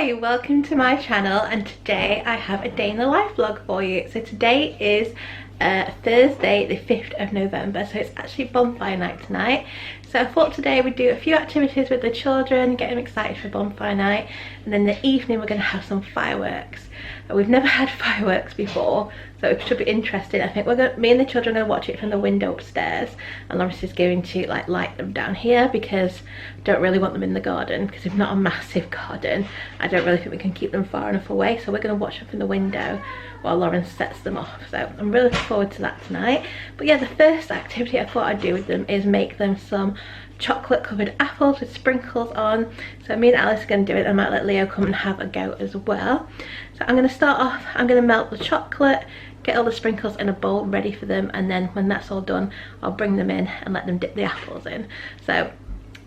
Hi, welcome to my channel, and today I have a day in the life vlog for you. So today is Thursday the 5th of November, so it's actually bonfire night tonight. So I thought today we'd do a few activities with the children, get them excited for bonfire night, and then in the evening we're going to have some fireworks. We've never had fireworks before, so it should be interesting. I think me and the children are going to watch it from the window upstairs, and Lawrence is going to light them down here because I don't really want them in the garden, because it's not a massive garden. I don't really think we can keep them far enough away, so we're going to watch them from the window while Lawrence sets them off. So I'm really looking forward to that tonight. But yeah, the first activity I thought I'd do with them is make them some chocolate covered apples with sprinkles on. So me and Alice are going to do it. I might let Leo come and have a go as well. So I'm going to start off, I'm going to melt the chocolate, get all the sprinkles in a bowl ready for them, and then when that's all done I'll bring them in and let them dip the apples in. So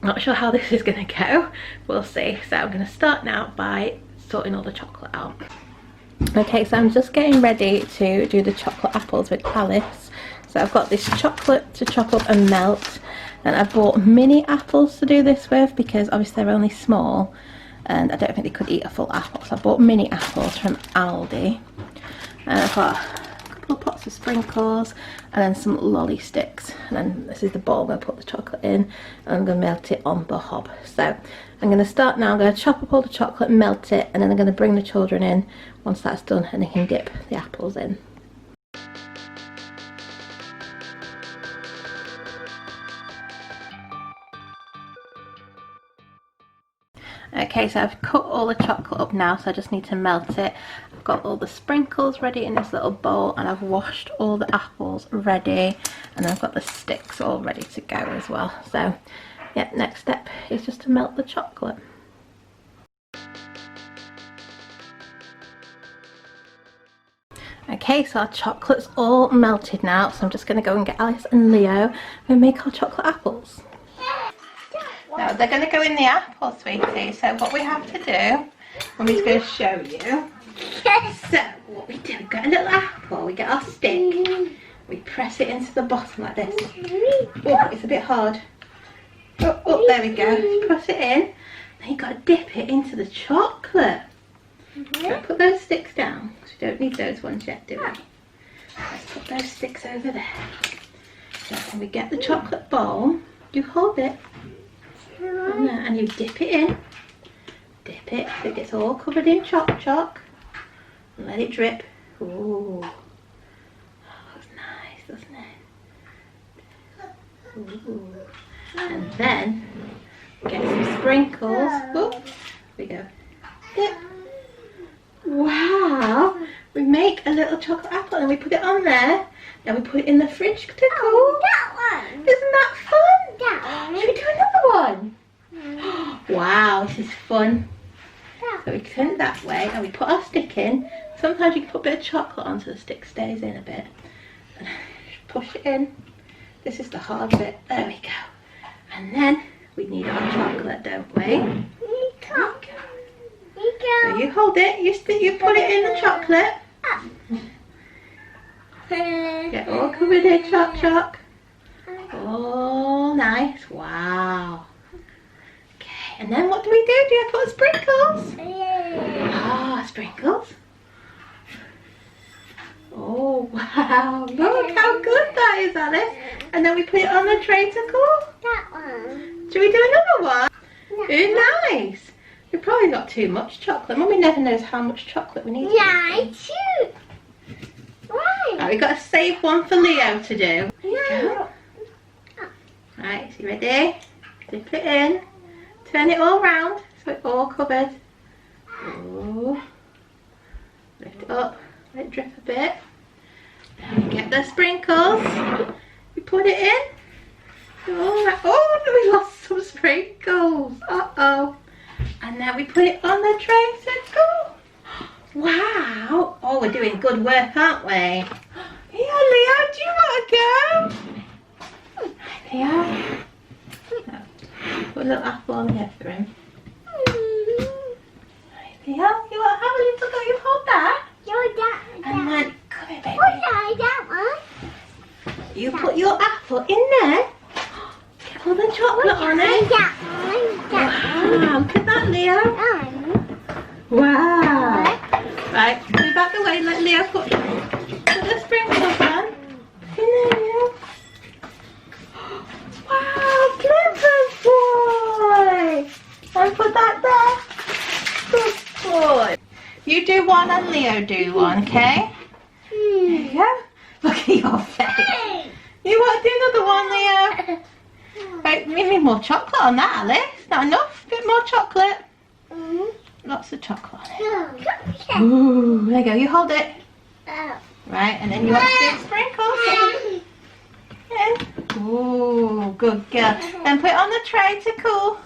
not sure how this is going to go, we'll see. So I'm going to start now by sorting all the chocolate out. Okay, so I'm just getting ready to do the chocolate apples with Alice. So I've got this chocolate to chop up and melt, and I bought mini apples to do this with because obviously they're only small and I don't think they could eat a full apple. So I bought mini apples from Aldi, and I've got a couple of pots of sprinkles and then some lolly sticks, and then this is the bowl I'm going to put the chocolate in, and I'm going to melt it on the hob. So I'm going to start now. I'm going to chop up all the chocolate, melt it, and then I'm going to bring the children in once that's done, and they can dip the apples in. Okay, so I've cut all the chocolate up now, so I just need to melt it. I've got all the sprinkles ready in this little bowl, and I've washed all the apples ready, and I've got the sticks all ready to go as well. So yeah, next step is just to melt the chocolate. Okay, so our chocolate's all melted now, so I'm just going to go and get Alice and Leo and make our chocolate apples. Now they're going to go in the apple, sweetie, so what we have to do, Mummy's going to show you. So what we do, we've got a little apple, we get our stick, we press it into the bottom like this. Oh, it's a bit hard. Oh, there we go, press it in, then you've got to dip it into the chocolate. So put those sticks down, because we don't need those ones yet, do we? Let's put those sticks over there. So when we get the chocolate bowl, you hold it, and you dip it in. Dip it so it gets all covered in choc, and let it drip. Ooh, that's nice, doesn't it? Ooh. And then get some sprinkles. Oh, here we go. Dip. Wow, we make a little chocolate apple and we put it on there. Then we put it in the fridge to cool. Oh, that one. Isn't that fun? That one. Should we do another one? Wow, this is fun. So we turn it that way and we put our stick in. Sometimes you can put a bit of chocolate on so the stick stays in a bit. And just push it in. This is the hard bit. There we go. And then we need our chocolate, don't we? So you hold it, you put it in the chocolate. Get all covered in choc. Oh, nice. Wow. Okay, and then what do we do? Do you put sprinkles? Ah, sprinkles. Oh, wow. Look how good that is, Alice. And then we put it on the tray to cool. That one. Should we do another one? Oh, nice. We've probably got too much chocolate. Mummy never knows how much chocolate we need. Yeah, I too. Why? Right, we've got to save one for Leo to do. No. Right, so you ready? Dip it in. Turn it all round so it's all covered. Ooh. Lift it up. Let it drip a bit. Then we get the sprinkles. We put it in. Oh, we lost some sprinkles. Uh-oh. And then we put it on the tray to go. Wow. Oh, we're doing good work, aren't we? Yeah, Leo, do you want to go? Leo? No. Put a little apple on here for him. Right, Leo, you want to have a little go? You hold that. And then, come here, baby. That one. You put your apple in there. Get all the chocolate on it. That one. Wow, look at that, Leo. Right, move out the way, let Leo put the sprinkles on. In there, Leo. Wow, clever boy! And put that there. Good boy. You do one and Leo do one, okay? There you go. Look at your face. You want to do another one, Leo? Right, we need more chocolate on that, Alice. Not enough? A bit more chocolate. Lots of chocolate on it. Ooh, there you go. You hold it. Right, and then you want to do sprinkles. And, ooh, good girl. Then put it on the tray to cool.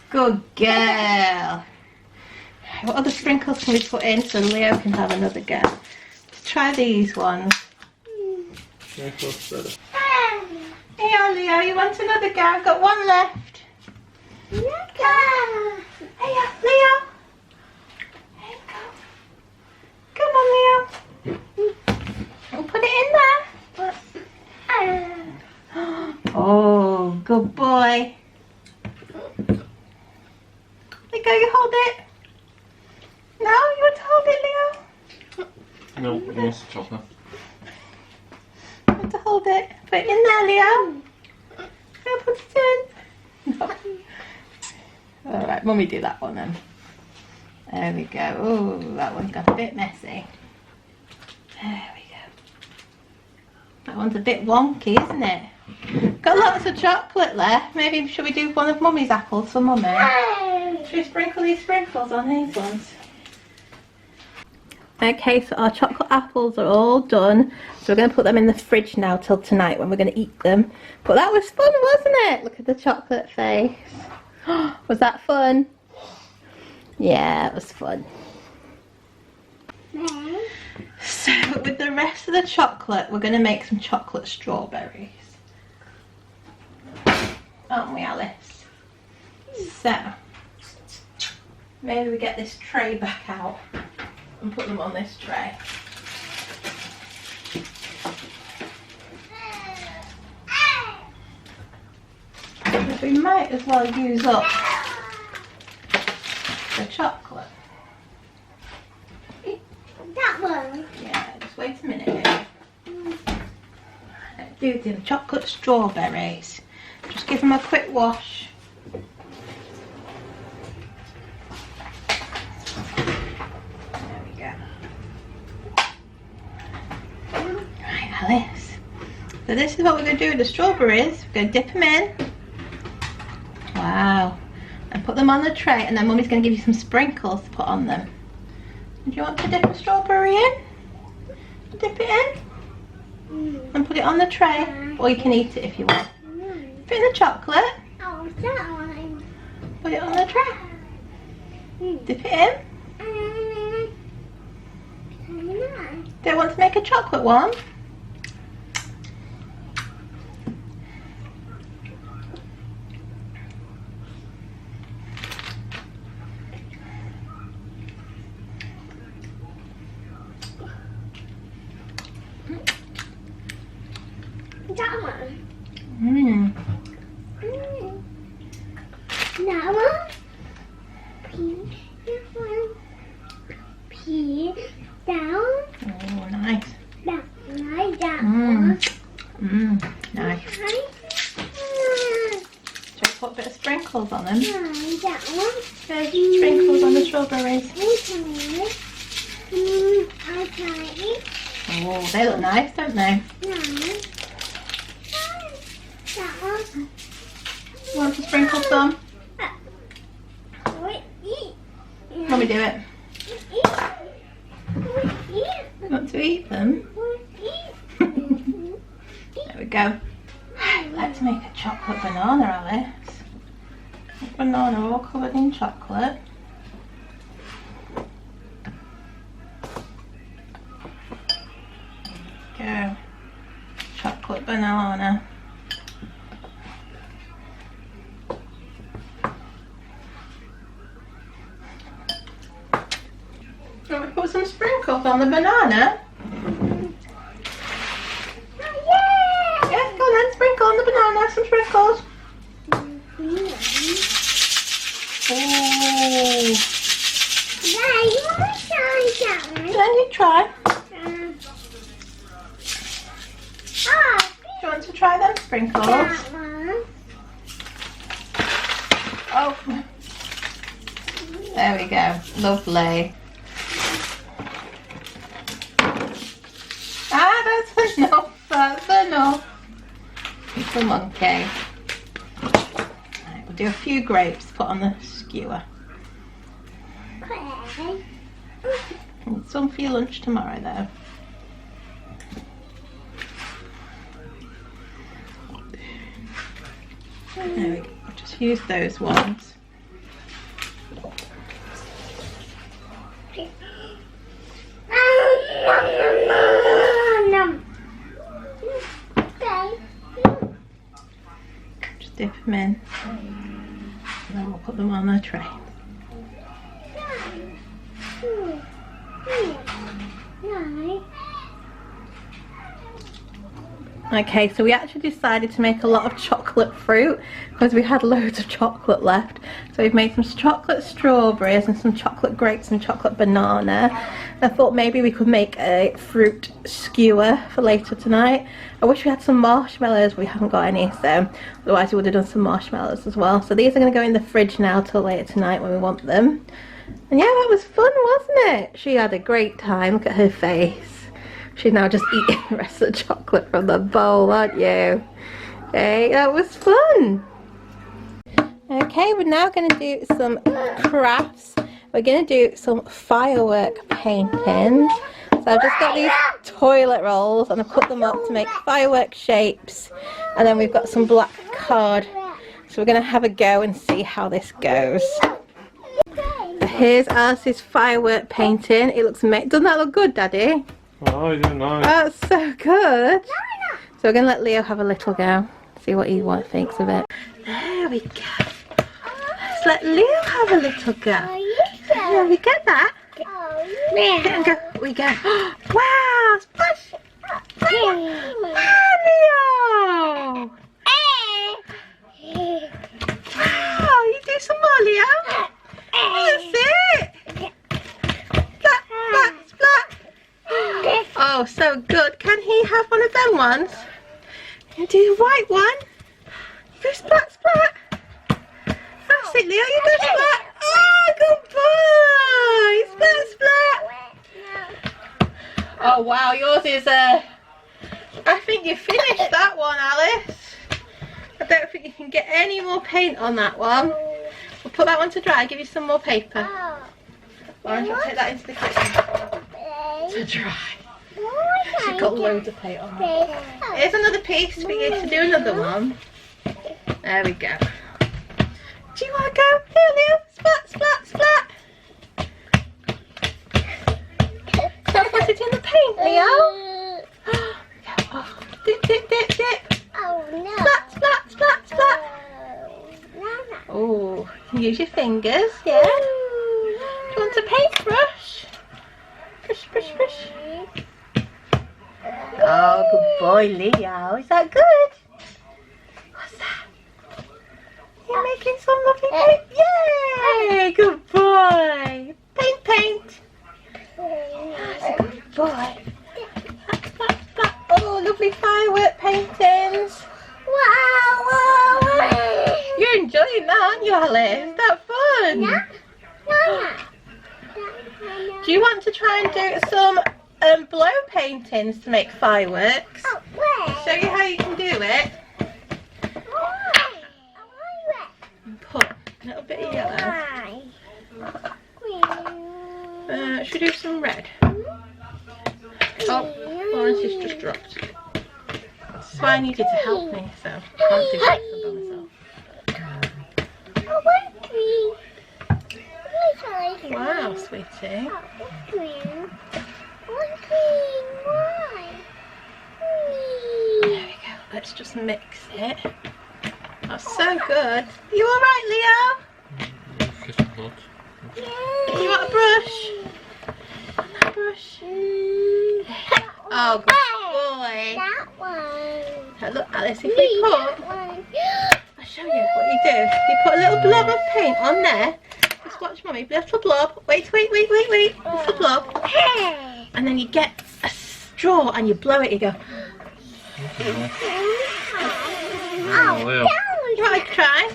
Good girl. What other sprinkles can we put in so Leo can have another go? Let's try these ones. Here, Leo, you want another go? I've got one left. Hey, Leo. There you go. Come on, Leo. We'll put it in there. Oh, good boy. There you go, you hold it. No, you want to hold it, Leo? No, he wants the chocolate. You want to hold it? Put it in there, Leo. Leo, put it in. No. Alright, Mummy do that one then. There we go. Oh, that one got a bit messy. There we go. That one's a bit wonky, isn't it? Got lots of chocolate left. Maybe should we do one of Mummy's apples for Mummy? Should we sprinkle these sprinkles on these ones? Okay, so our chocolate apples are all done. So we're going to put them in the fridge now till tonight when we're going to eat them. But that was fun, wasn't it? Look at the chocolate face. Was that fun? Yeah, it was fun. So with the rest of the chocolate, we're going to make some chocolate strawberries. Aren't we, Alice? So, maybe we get this tray back out and put them on this tray. Because we might as well use up the chocolate. That one. Yeah, just wait a minute. Let's do the chocolate strawberries. Just give them a quick wash. There we go. Right, Alice. So this is what we're going to do with the strawberries. We're going to dip them in. Wow. And put them on the tray, and then Mummy's going to give you some sprinkles to put on them. Do you want to dip a strawberry in? Dip it in. And put it on the tray. Or you can eat it if you want. Put in the chocolate. Oh, that one. Put it on the tray. Dip it in. Do you want to make a chocolate one? That one. That one. That one. Pea. Down. Oh, nice. That one. Nice. Should I put a bit of sprinkles on them? That one. Sprinkles on the strawberries. Okay. Oh, they look nice, don't they? Nice. That one. You want to sprinkle some? Let me do it. Want to eat them? There we go. Right, let's make a chocolate banana, Alice. A banana all covered in chocolate. Go. Chocolate banana. Can we put some sprinkles on the banana? Yes, go on then, sprinkle on the banana, some sprinkles. Oh. Then you try. Oh, Do you want to try them sprinkles? that one. Oh, there we go. Lovely. Ah, that's enough. That's enough. It's a monkey. Right, we'll do a few grapes to put on the skewer. Okay. Some for your lunch tomorrow, though. There we go. I'll just use those ones. Okay. Just dip them in. And then we'll put them on the tray. Nice. Okay, so we actually decided to make a lot of chocolate fruit because we had loads of chocolate left. So we've made some chocolate strawberries and some chocolate grapes and chocolate banana. I thought maybe we could make a fruit skewer for later tonight. I wish we had some marshmallows, we haven't got any, so otherwise we would have done some marshmallows as well. So these are going to go in the fridge now till later tonight when we want them. And yeah, that was fun, wasn't it? She had a great time. Look at her face. She's now just eating the rest of the chocolate from the bowl, aren't you? Okay, that was fun. Okay, we're now going to do some crafts. We're going to do some firework painting. So I've just got these toilet rolls and I've cut them up to make firework shapes. And then we've got some black card. So we're going to have a go and see how this goes. So here's Alice's firework painting. It looks amazing. Doesn't that look good, Daddy? Oh, you know. That's so good. So we're going to let Leo have a little go. See what he thinks of it. There we go. Let's let Leo have a little go. There we get that. And go. We go. Wow! Splash! Wow, Leo! Wow! You do some more, Leo. That's it. Splat, splat, splat. Oh, so good. Can he have one of them ones? You do the white one. You go splat, splat. That's it, Leo. You go splat. Oh, good boy. Splat, splat. Oh, wow. Yours is I think you finished that one, Alice. I don't think you can get any more paint on that one. We'll put that one to dry. I'll give you some more paper. Orange, I'll take that into the kitchen to dry. She's got loads of paint on her. Here's another piece for you to do another one. There we go. Do you want to go? Here, Leo. Splat, splat, splat. So put it in the paint, Leo. Oh, dip, dip, dip, dip. Oh no. Splat, splat, splat, splat. Oh, use your fingers, yeah. Do you want a paintbrush? Brush, brush, brush. Oh, good boy, Leo. Is that good? What's that? You're making some lovely paint. Yay! Good boy. Paint, paint. That's a good boy. Oh, lovely firework paintings. Wow. You're enjoying that, aren't you, Alice? Is that fun? Do you want to try and do some blow paintings to make fireworks? Show you how you can do it. Put a little bit of yellow. Should we do some red? Oh, orange has just dropped. That's why I need you to help me, so I can't do it by myself. Wow, sweetie. There we go. Let's just mix it. That's so good. Are you alright, Leo? Do you want a brush? A brush. Oh, good boy. That one. Now look, Alice, if we put... I'll show you what you do. You put a little blob of paint on there. Just watch Mummy. Little blob. Wait. Little blob. and then you get a straw and you blow it. You go. Oh, You want to try?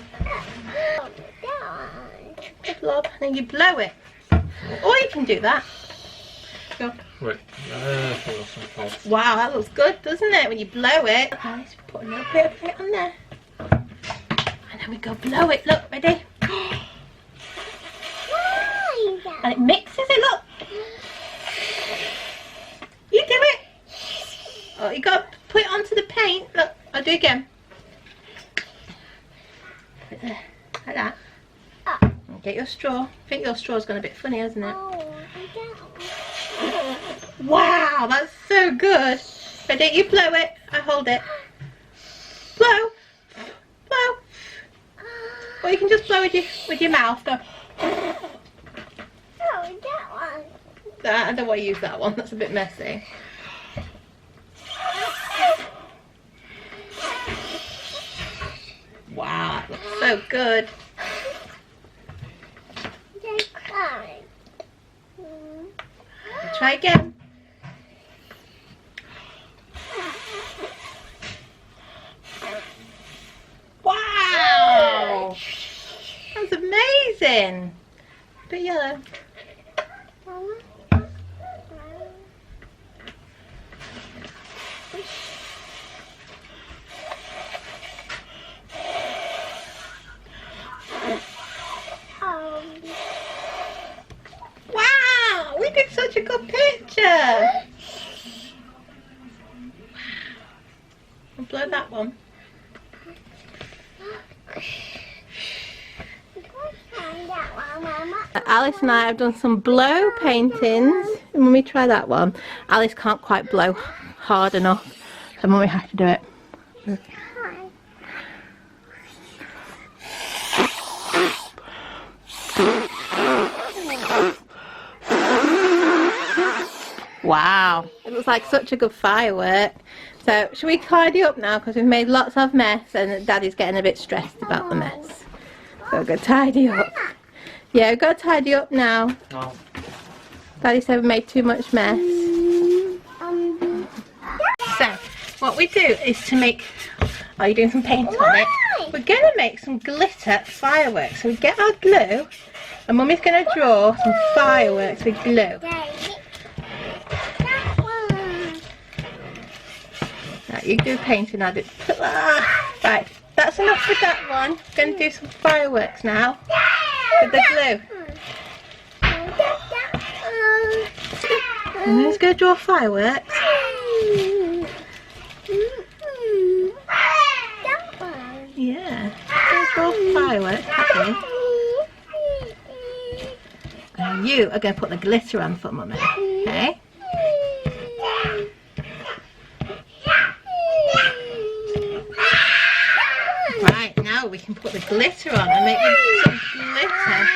Blob, and then you blow it. Or you can do that. Go. wait. Wow, that looks good, doesn't it? When you blow it. Alice, put a little bit of it on there. And then we go blow it. Look, ready? And it mixes it, look. You do it. Oh, you got to put it onto the paint. Look, I'll do it again. Put it there, like that. Get your straw. I think your straw's gone a bit funny, hasn't it? Wow, that's so good. Ready? You blow it. I hold it. Blow. Blow. Or you can just blow with your mouth. Go. I don't want to use that one. That's a bit messy. Wow, that looks so good. Try again. Wow! That's amazing. A bit yellow. Wow! We did such a good picture. I'll blow that one. Alice and I have done some blow paintings. Mummy, try that one. Alice can't quite blow hard enough, so Mummy has to do it. Wow, it looks like such a good firework. So should we tidy up now, because we've made lots of mess and Daddy's getting a bit stressed about the mess. So we're going to tidy up. Yeah, we've got to tidy up now. No. Daddy said we made too much mess. So what we do is to make, are you doing some paint on it? We're going to make some glitter fireworks. So we get our glue and Mummy's going to draw some fireworks with glue. Right, you do painting, I'll do. Right, that's enough with that one. I'm going to do some fireworks now with the glue. And then just going to draw fireworks. Yeah, going to draw fireworks. Okay. And you are going to put the glitter on for Mummy. Okay. Right, now we can put the glitter on and make some glitter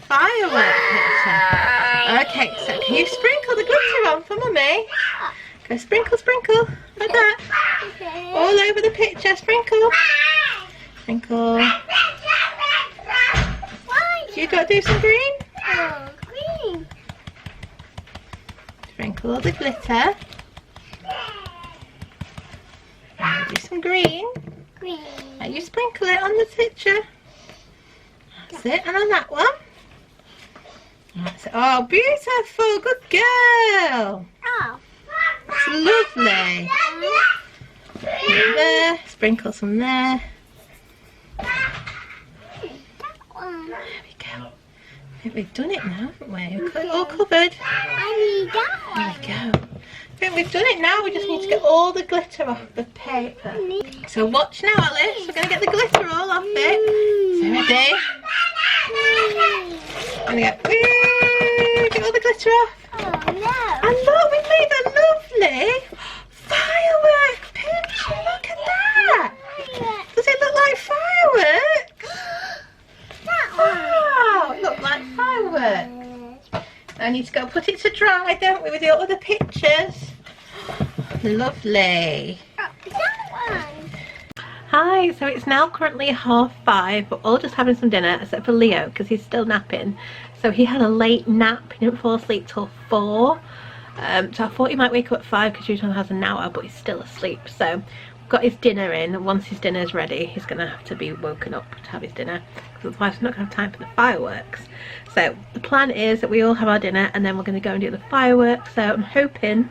firework picture. Okay, so can you sprinkle the glitter on for Mummy? Go sprinkle, sprinkle, like that. All over the picture, sprinkle. Sprinkle. You got to do some green? Green. Sprinkle all the glitter. And do some green. Green. And you sprinkle it on the picture. That's it, and on that one. That's it. Oh, beautiful, good girl. Oh. That's lovely. There, sprinkle some there. There we go. I think we've done it now, haven't we? We've got it all covered. I need that one. There we go. I think we've done it now. We just need to get all the glitter off the paper. So watch now, Alice. We're going to get the glitter all off it. So ready? And we go, woo, get all the glitter off. Oh no. And look, we made a lovely firework picture. Look at that. Does it look like fireworks? Wow, it looks like fireworks. I need to go put it to dry, don't we, with the other pictures. Lovely. Hi, so it's now currently 5:30. We're all just having some dinner, except for Leo, because he's still napping. So he had a late nap. He didn't fall asleep till 4. So I thought he might wake up at 5 because usually has an hour, but he's still asleep. So we've got his dinner in. Once his dinner's ready, he's going to have to be woken up to have his dinner, because otherwise we're not going to have time for the fireworks. So the plan is that we all have our dinner and then we're going to go and do the fireworks. So I'm hoping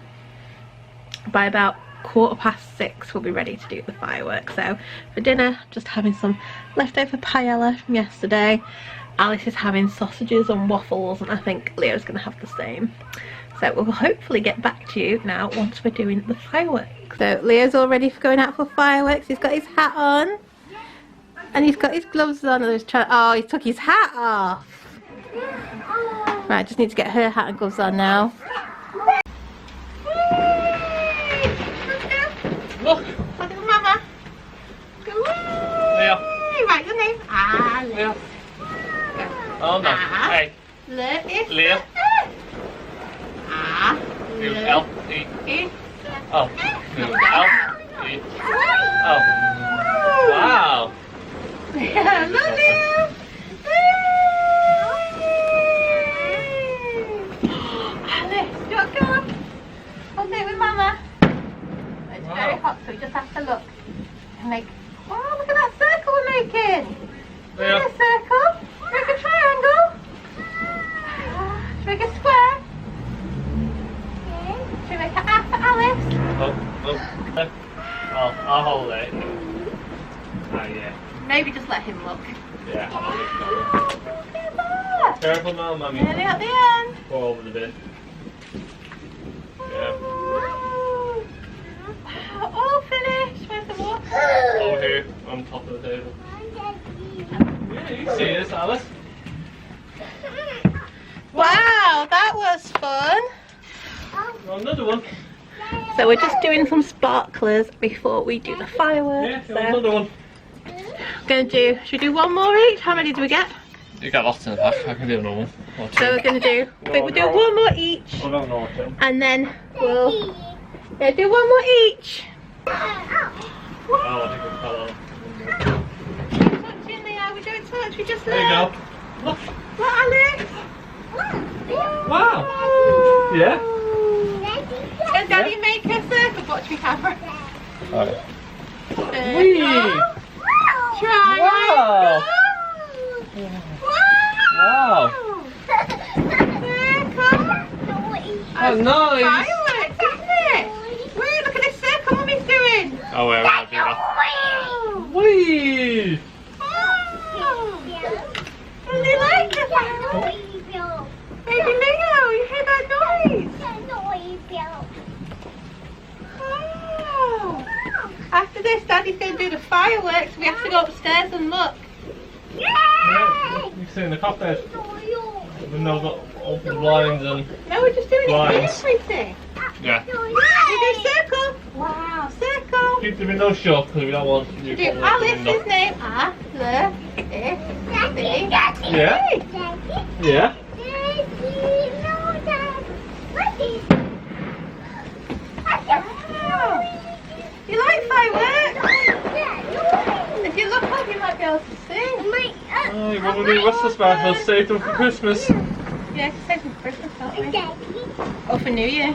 by about 6:15 we'll be ready to do the fireworks. So for dinner, just having some leftover paella from yesterday. Alice is having sausages and waffles, and I think Leo's going to have the same. So we'll hopefully get back to you now once we're doing the fireworks. So Leo's all ready for going out for fireworks. He's got his hat on and he's got his gloves on. Oh, he took his hat off. Right, just need to get her hat and gloves on now. Look! Look at Mama. Leo. Right, your name. Ah, Leo. Oh no. Hey. Leo. Ah. L. E. E. Oh. L. E. Oh. Wow. Look, Leo. Alice, you want to go? Hold it with Mama. It's very hot, so we just have to look and make. Oh, look at that circle we're making. Leo. Make a circle. Make a triangle. Should we make a square? Should we make an A for Alice? Oh, I'll hold it. Oh yeah. Maybe just let him look. Yeah. Oh, look at that. Careful now, Mummy. Nearly at the end. Go over the bin. Yeah. Wow. All finished. Where's the water? Over here, on top of the table. Yeah, you can see this, Alice. Wow, that was fun. Another one. So we're just doing some sparklers before we do the fireworks. Yeah, another one. Should we do one more each? How many do we get? You got lots in the pack. I can do another one. Or two. So we're going to do, we'll do one more each. I don't know what to. And then we'll do one more each. Oh, I think it fell off. Touching the air, we don't touch, we just There you look. go. Look. Look, Alice. Wow. Yeah. Can Daddy make a circle? Watch me camera. Alright. Wee. Wow. Wow. Circle. Oh, nice. Fireworks, isn't it? Wee, look at this circle Mummy's doing. Oh, wait, we're not doing that. Whee! Does he like it? Baby Leo, you hear that noise? Wow. After this, Daddy's going to do the fireworks. We have to go upstairs and look. Yeah, you can see in the cottage. Windows open blinds and. No, we're just doing Blinds. it for everything. Yeah. We do circle. Wow, circle. Keep the windows shut because we don't want you Do to open the window. Alice's name. Yeah. Yeah. You like fireworks? If you look up, you might be able to see. Oh, you want to do what's the sparkles? Save them for Christmas. Yeah, save them for Christmas, don't we? Or for New Year.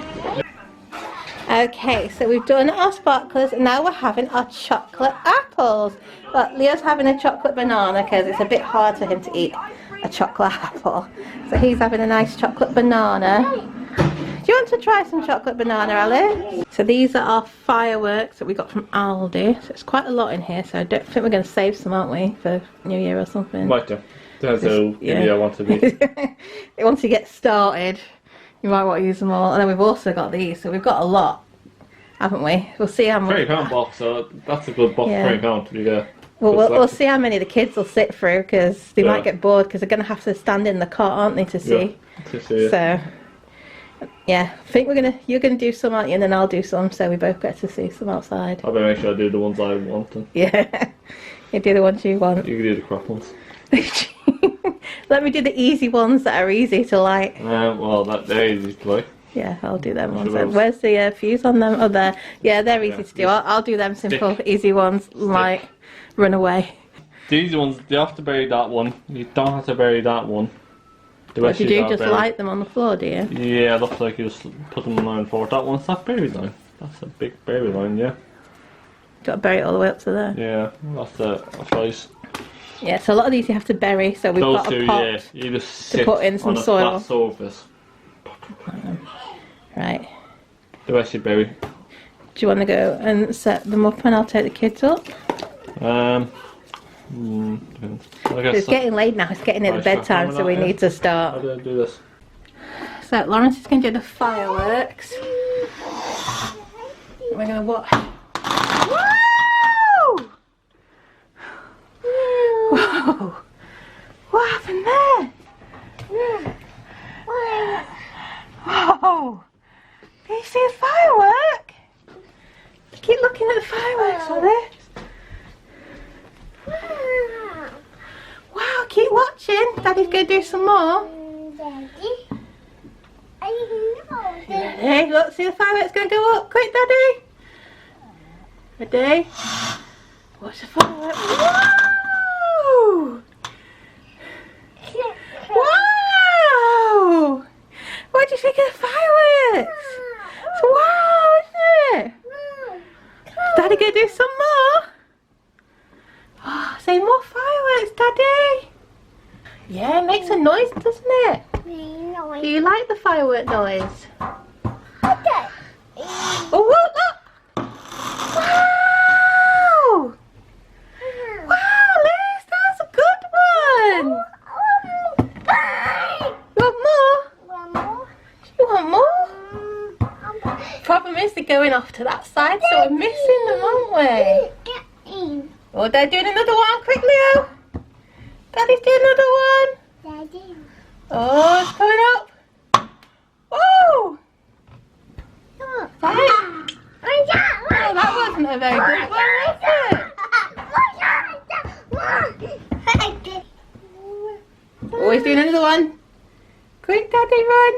Okay, so we've done our sparklers and now we're having our chocolate apples. But Leo's having a chocolate banana because it's a bit hard for him to eat a chocolate apple. So he's having a nice chocolate banana. Do you want to try some chocolate banana, Alice? So these are our fireworks that we got from Aldi. So it's quite a lot in here, so I don't think we're going to save some, aren't we, for New Year or something? Might do. Depends how busy I want to be. Once you get started, you might want to use them all. And then we've also got these, so we've got a lot, haven't we? We'll see how much. £30 box, so that's a good box. Yeah. £30 to be there. We'll see how many the kids will sit through because they might get bored because they're going to have to stand in the car, aren't they, to see? Yeah, to see it. So, yeah, I think you're gonna do some, aren't you? And then I'll do some, so we both get to see some outside. I better make sure I do the ones I want. And Yeah, you do the ones you want. you can do the crap ones. Let me do the easy ones that are easy to light. Well, they're easy to like. Yeah, I'll do them ones. Sure. Then. Where's the fuse on them? Oh, there. Yeah, they're easy to do. I'll do them simple, easy ones, like run away. The easy ones, you have to bury that one. You don't have to bury that one. The Or rest did you are just buried. light them on the floor, do you? Yeah, looks like you just put them line forward. That one's that berry line. That's a big berry line, yeah. Got to bury it all the way up to there. Yeah, that's right. Yeah, so a lot of these you have to bury, so we've Those got two, a pot yeah, you just sit put in some on a soil. flat surface. Right. The rest you bury. Do you want to go and set them up and I'll take the kids up? Depends. I guess It's getting late now, it's getting near the Right, sure. bedtime, so we Yeah. need to How start. do I do this? So Lawrence is going to do the fireworks. We're going to watch. Woo! Whoa! What happened there? Whoa! Can you see a firework? Keep looking at the fireworks, Alice. Wow, keep watching. Daddy's going to do some more. Daddy, I know. Ready? Look, see the fireworks going to go up. Quick, Daddy. Ready? Watch the fireworks. Whoa! Wow! What do you think of the fireworks? It's wow, isn't it? Daddy gonna do some more? Oh, say more fireworks, Daddy. Yeah, it makes a noise, doesn't it? Do you like the firework noise? Oh, whoa, look! Wow! Wow, Liz, that's a good one! You want more? You want more? Problem is they're going off to that side, so we're missing them, aren't we? Oh, they're doing another one. Quick, Leo. Daddy's doing another one. Oh, it's coming up. Whoa! Right. Oh, that wasn't a very good one, was it? Oh, he's doing another one. Quick, Daddy, run.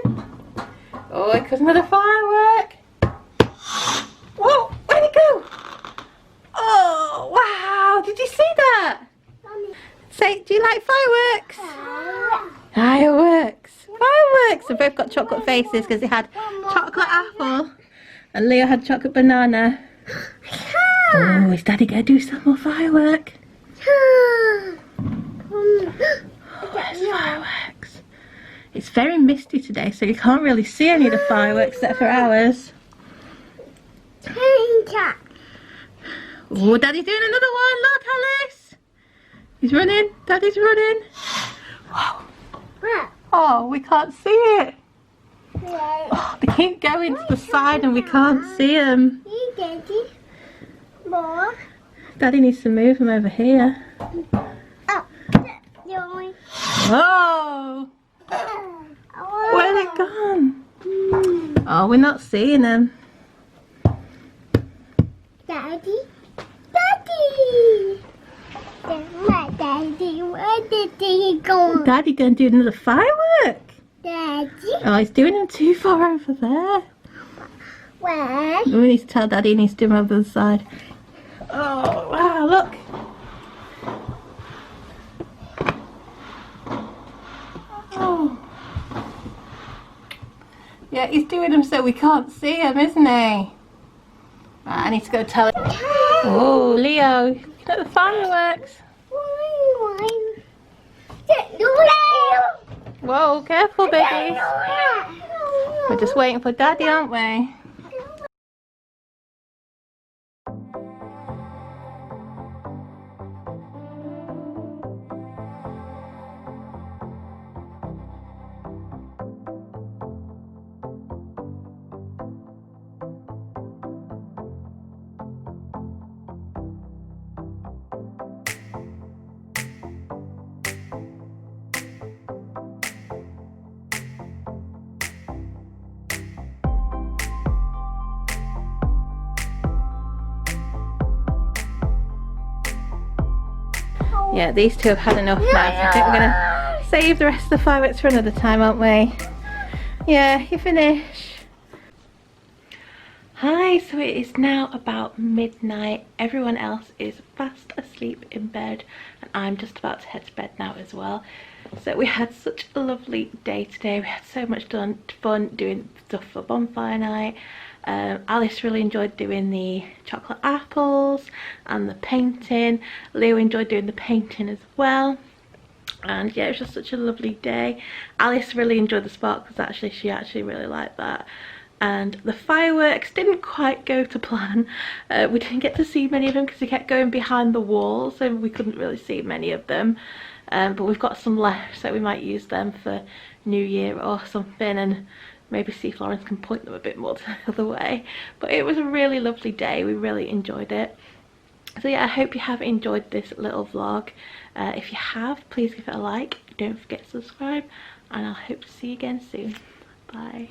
Oh, here comes another firework. Whoa, where'd it go? Oh, wow. Did you see that? Say, do you like fireworks? Fireworks. Fireworks. They've both got chocolate faces because they had chocolate apple and Leo had chocolate banana. Oh, is Daddy going to do some more firework? There's fireworks. It's very misty today, so you can't really see any of the fireworks except for ours. Oh, Daddy's doing another one. Look, Alice. He's running. Daddy's running. Whoa. Oh, we can't see it. Oh, they keep going to the side and we can't see them. Daddy needs to move them over here. Oh! Where's it gone? Oh, we're not seeing them. Daddy? Daddy! Daddy, where did he go? Daddy gonna do another firework. Daddy? Oh, he's doing them too far over there. Where? We need to tell Daddy he needs to do them over the side. Oh, wow, look. Oh. Yeah, he's doing them so we can't see him, isn't he? Right, I need to go tell him. Oh, Leo, look at the fireworks. Whoa, careful, babies. We're just waiting for Daddy, aren't we? Yeah, these two have had enough now. So I think we're gonna save the rest of the fireworks for another time, aren't we? Yeah, you finish. Hi, so it is now about midnight. Everyone else is fast asleep in bed and I'm just about to head to bed now as well. So we had such a lovely day today. We had so much fun doing stuff for Bonfire night. Alice really enjoyed doing the chocolate apples and the painting. Leo enjoyed doing the painting as well. And yeah, it was just such a lovely day. Alice really enjoyed the sparkles actually. She actually really liked that. And the fireworks didn't quite go to plan. We didn't get to see many of them because they kept going behind the wall, so we couldn't really see many of them. But we've got some left, so we might use them for New Year or something, and maybe see if Lawrence can point them a bit more to the other way. But it was a really lovely day. We really enjoyed it. So yeah, I hope you have enjoyed this little vlog. If you have, please give it a like. Don't forget to subscribe, and I'll hope to see you again soon. Bye.